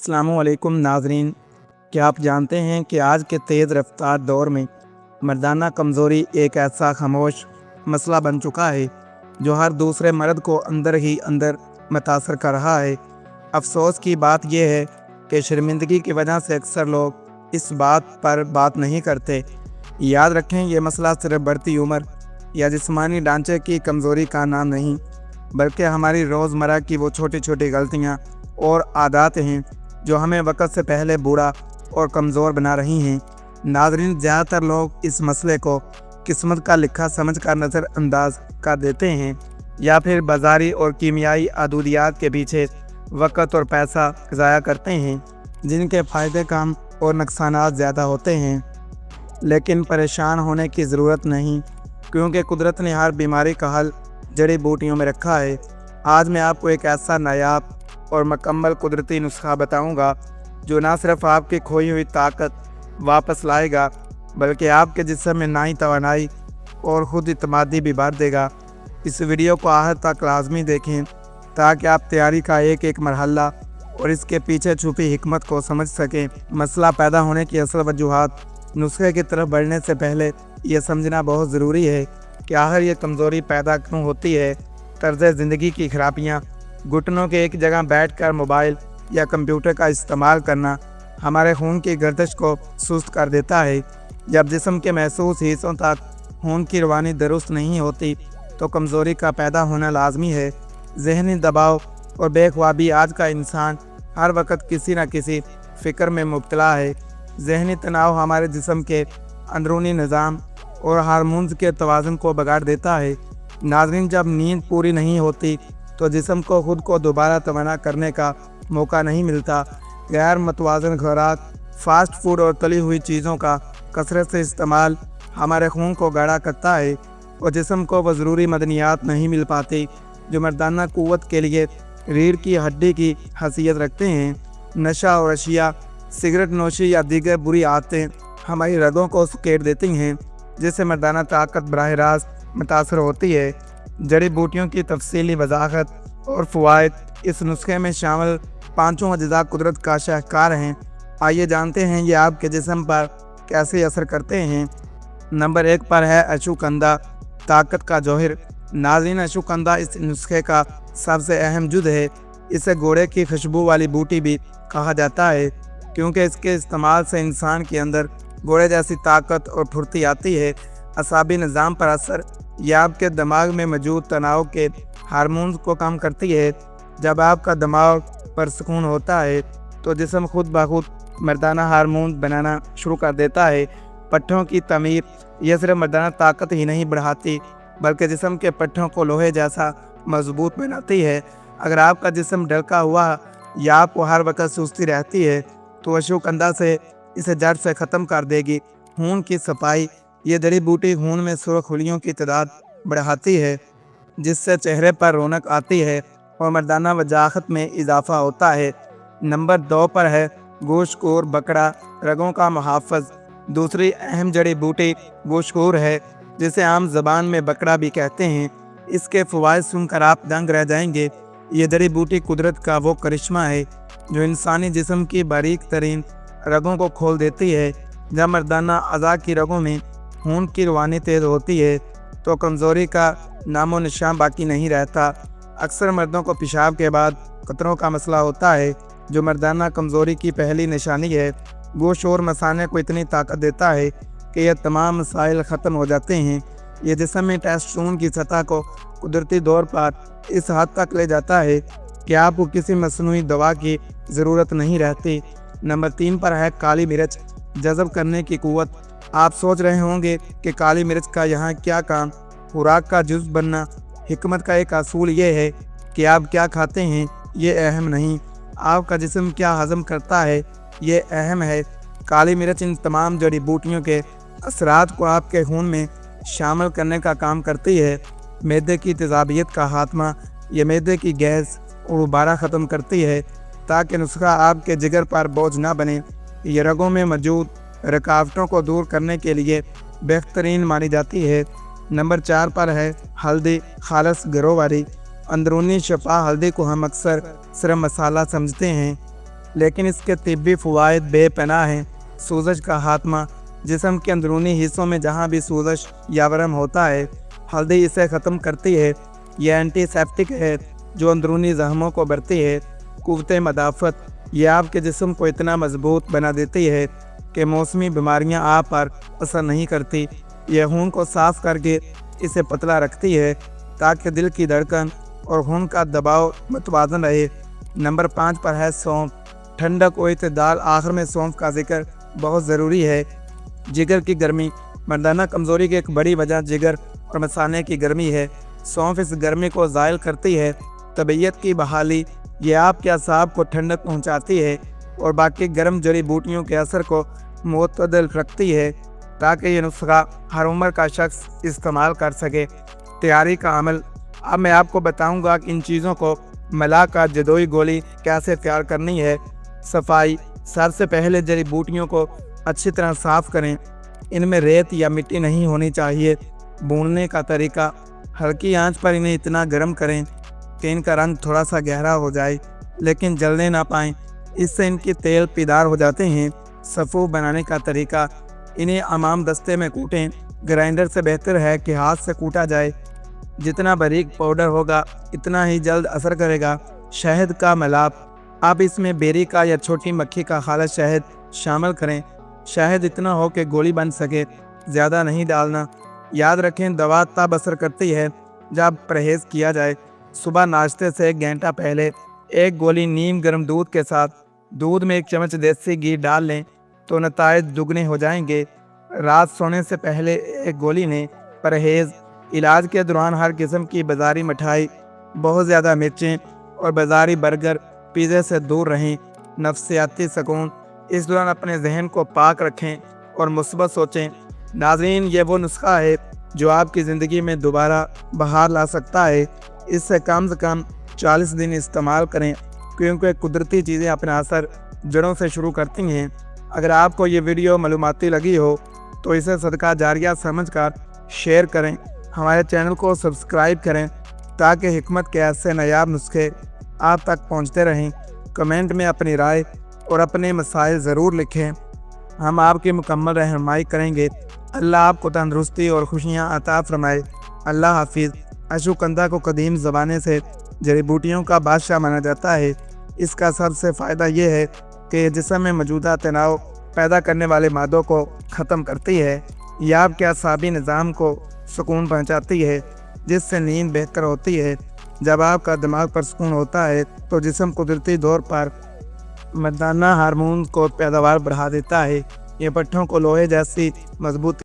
अस्सलामु अलैकुम नाज़रीन। क्या आप जानते हैं कि आज के तेज़ रफ्तार दौर में मर्दाना कमज़ोरी एक ऐसा खामोश मसला बन चुका है जो हर दूसरे मर्द को अंदर ही अंदर मुतासर कर रहा है। अफसोस की बात यह है कि शर्मिंदगी की वजह से अक्सर लोग इस बात पर बात नहीं करते। याद रखें, ये मसला सिर्फ बढ़ती उम्र या जिस्मानी ढांचे की कमज़ोरी का नाम नहीं, बल्कि हमारी रोज़मर्रा की वो छोटी छोटी गलतियाँ और आदत हैं जो हमें वक्त से पहले बूढ़ा और कमज़ोर बना रही हैं। नाज़रीन, ज़्यादातर लोग इस मसले को किस्मत का लिखा समझकर नज़रअंदाज कर देते हैं या फिर बाज़ारी और कीमियाई अदूदियात के पीछे वक्त और पैसा ज़ाया करते हैं, जिनके फ़ायदे कम और नुकसानात ज़्यादा होते हैं। लेकिन परेशान होने की ज़रूरत नहीं, क्योंकि कुदरत ने हर बीमारी का हल जड़ी बूटियों में रखा है। आज मैं आपको एक ऐसा नायाब और मुकम्मल कुदरती नुस्खा बताऊंगा जो ना सिर्फ आपकी खोई हुई ताकत वापस लाएगा, बल्कि आपके जिस्म में नई तवानाई और ख़ुद इत्मीदी भी भर देगा। इस वीडियो को आखिर तक लाजमी देखें ताकि आप तैयारी का एक एक मरहला और इसके पीछे छुपी हिकमत को समझ सकें। मसला पैदा होने की असल वजूहात। नुस्खे की तरफ बढ़ने से पहले ये समझना बहुत ज़रूरी है कि आखिर ये कमज़ोरी पैदा क्यों होती है। तर्ज़ ज़िंदगी की खराबियाँ, घुटनों के एक जगह बैठकर मोबाइल या कंप्यूटर का इस्तेमाल करना हमारे खून की गर्दिश को सुस्त कर देता है। जब जिस्म के महसूस हिस्सों तक खून की रवानी दुरुस्त नहीं होती तो कमज़ोरी का पैदा होना लाजमी है। ज़हनी दबाव और बेख्वाबी। आज का इंसान हर वक्त किसी न किसी फ़िक्र में मुब्तला है। ज़हनी तनाव हमारे जिस्म के अंदरूनी निज़ाम और हार्मोन्स के तवाज़ुन को बिगाड़ देता है। नाज़रीन, जब नींद पूरी नहीं होती तो जिस्म को ख़ुद को दोबारा तवाना करने का मौका नहीं मिलता। गैर मुतवाज़न खुराक, फ़ास्ट फूड और तली हुई चीज़ों का कसरत से इस्तेमाल हमारे खून को गाढ़ा करता है और जिस्म को वो ज़रूरी मदनियात नहीं मिल पाती जो मर्दाना क़ुव्वत के लिए रीढ़ की हड्डी की हैसियत रखते हैं। नशा और अशिया, सिगरेट नोशी या दीगर बुरी आदतें हमारी रगों को सुकेड़ देती हैं, जिससे मर्दाना ताकत बराह रास्त मुतासर होती है। जड़ी बूटियों की तफसीली वजाहत और फ़वाइद। इस नुस्खे में शामिल पाँचों अज्जा कुदरत का शाहकार हैं। आइए जानते हैं ये आपके जिस्म पर कैसे असर करते हैं। नंबर 1 पर है अशुकंदा, ताकत का जौहर। नाज़रीन, अशुकंदा इस नुस्खे का सबसे अहम जुज़ है। इसे घोड़े की खुशबू वाली बूटी भी कहा जाता है, क्योंकि इसके इस्तेमाल से इंसान के अंदर घोड़े जैसी ताकत और फुर्ती आती है। असाबी निज़ाम पर असर। यह आपके दिमाग में मौजूद तनाव के हार्मोन्स को कम करती है। जब आपका दिमाग पर सुकून होता है तो जिस्म खुद ब खुद मर्दाना हार्मोन बनाना शुरू कर देता है। पट्ठों की तमीर। यह सिर्फ मर्दाना ताकत ही नहीं बढ़ाती, बल्कि जिस्म के पट्ठों को लोहे जैसा मजबूत बनाती है। अगर आपका जिस्म ढलका हुआ या आपको हर वक्त सुस्ती रहती है तो अशुकंदा से इसे जड़ से ख़त्म कर देगी। खून की सफाई। ये जड़ी बूटी खून में सुर्खुलियों की तादाद बढ़ाती है, जिससे चेहरे पर रौनक आती है और मर्दाना वजाहत में इजाफा होता है। नंबर 2 पर है गोश्तखोर बकरा, रगों का मुहाफ़िज़। दूसरी अहम जड़ी बूटी गोश्तखोर है, जिसे आम ज़बान में बकरा भी कहते हैं। इसके फ़वाइद सुनकर आप दंग रह जाएंगे। ये जड़ी बूटी कुदरत का वो करिश्मा है जो इंसानी जिस्म की बारीक तरीन रगों को खोल देती है। जब मर्दाना अज़ा की रगों में खून की रवानी तेज़ होती है तो कमज़ोरी का नामो निशान बाकी नहीं रहता। अक्सर मर्दों को पेशाब के बाद कतरों का मसला होता है, जो मर्दाना कमज़ोरी की पहली निशानी है। गोश्त और मसाने को इतनी ताकत देता है कि यह तमाम मसाइल ख़त्म हो जाते हैं। ये जिस्म में टेस्टोस्टेरोन की सतह को कुदरती तौर पर इस हद तक ले जाता है कि आपको किसी मसनूई दवा की ज़रूरत नहीं रहती। नंबर 3 पर है काली मिर्च, जज़ब करने की क़ुव्वत। आप सोच रहे होंगे कि काली मिर्च का यहाँ क्या काम। खुराक का जुज़ बनना। हिकमत का एक असूल ये है कि आप क्या खाते हैं ये अहम नहीं, आपका जिस्म क्या हज़म करता है ये अहम है। काली मिर्च इन तमाम जड़ी बूटियों के असरात को आपके खून में शामिल करने का काम करती है। मैदे की तेज़ाबियत का खात्मा। ये मैदे की गैस और उबारा ख़त्म करती है ताकि नुस्खा आपके जिगर पर बोझ ना बने। ये रगों में मौजूद रुकावटों को दूर करने के लिए बेहतरीन मानी जाती है। नंबर 4 पर है हल्दी, खालस घरों वाली। अंदरूनी शफा हल्दी को हम अक्सर सिर्फ मसाला समझते हैं, लेकिन इसके तिब्बी फ़वाइद बेपनाह हैं। सूजश का खात्मा, जिस्म के अंदरूनी हिस्सों में जहाँ भी सूजश या वरम होता है, हल्दी इसे ख़त्म करती है। यह एंटीसेप्टिक है जो अंदरूनी जख्मों को भरती है। क़ुव्वत मदाफ़त, यह आपके जिस्म को इतना मजबूत बना देती है कि मौसमी बीमारियां आप पर असर नहीं करती। यह खून को साफ़ करके इसे पतला रखती है ताकि दिल की धड़कन और खून का दबाव मुतवाज़न रहे। नंबर 5 पर है सौंफ। ठंडक और इत्तेदाल। आखिर में सौंफ का जिक्र बहुत ज़रूरी है। जिगर की गर्मी। मर्दाना कमज़ोरी की एक बड़ी वजह जिगर और मसाने की गर्मी है। सौंफ इस गर्मी को ज़ायल करती है। तबीयत की बहाली। यह आपके असाब को ठंडक पहुंचाती है और बाकी गर्म जड़ी बूटियों के असर को मुतदल रखती है ताकि ये नुस्खा हर उम्र का शख्स इस्तेमाल कर सके। तैयारी का अमल। अब मैं आपको बताऊंगा कि इन चीज़ों को मिलाकर जदोई गोली कैसे तैयार करनी है। सफाई। सबसे पहले जड़ी बूटियों को अच्छी तरह साफ़ करें। इनमें रेत या मिट्टी नहीं होनी चाहिए। भूनने का तरीका। हल्की आंच पर इन्हें इतना गर्म करें कि इनका रंग थोड़ा सा गहरा हो जाए, लेकिन जलने ना पाएँ, इससे इनकी तेल पीदार हो जाते हैं। सफ़ू बनाने का तरीका। इन्हें अमाम दस्ते में कूटें। ग्राइंडर से बेहतर है कि हाथ से कूटा जाए। जितना बारीक पाउडर होगा इतना ही जल्द असर करेगा। शहद का मिलाप। आप इसमें बेरी का या छोटी मक्खी का खालिस शहद शामिल करें। शहद इतना हो कि गोली बन सके, ज़्यादा नहीं डालना। याद रखें, दवा तब असर करती है जब परहेज़ किया जाए। सुबह नाश्ते से 1 घंटा पहले एक गोली नीम गर्म दूध के साथ दूध में 1 चम्मच देसी घी डाल लें तो नताइज दुगने हो जाएंगे। रात सोने से पहले एक गोली लें। परहेज़। इलाज के दौरान हर किस्म की बाज़ारी मिठाई, बहुत ज़्यादा मिर्चें और बाज़ारी बर्गर, पिज़्ज़े से दूर रहें। नफ्सियाती सुकून। इस दौरान अपने जहन को पाक रखें और मुस्बत सोचें। नाज़रीन, ये वो नुस्खा है जो आपकी ज़िंदगी में दोबारा बहार ला सकता है। इससे कम से कम 40 दिन इस्तेमाल करें क्योंकि कुदरती चीज़ें अपना असर जड़ों से शुरू करती हैं। अगर आपको ये वीडियो मालूमाती लगी हो तो इसे सदका जारिया समझकर शेयर करें। हमारे चैनल को सब्सक्राइब करें ताकि हिकमत के ऐसे नायाब नुस्खे आप तक पहुंचते रहें। कमेंट में अपनी राय और अपने मसाइल ज़रूर लिखें, हम आपकी मुकम्मल रहनुमाई करेंगे। अल्लाह आपको तंदुरुस्ती और खुशियाँ अता फरमाए। अल्लाह हाफिज़। अशुकंदा को कदीम ज़माने से जड़ी बूटियों का बादशाह माना जाता है। इसका सबसे फ़ायदा ये है कि जिस्म में मौजूदा तनाव पैदा करने वाले मादों को ख़त्म करती है। यह आपके असाबी निज़ाम को सुकून पहुंचाती है, जिससे नींद बेहतर होती है। जब आपका दिमाग पर सुकून होता है तो जिस्म कुदरती तौर पर मर्दाना हार्मोन को पैदावार बढ़ा देता है। ये पट्ठों को लोहे जैसी मजबूत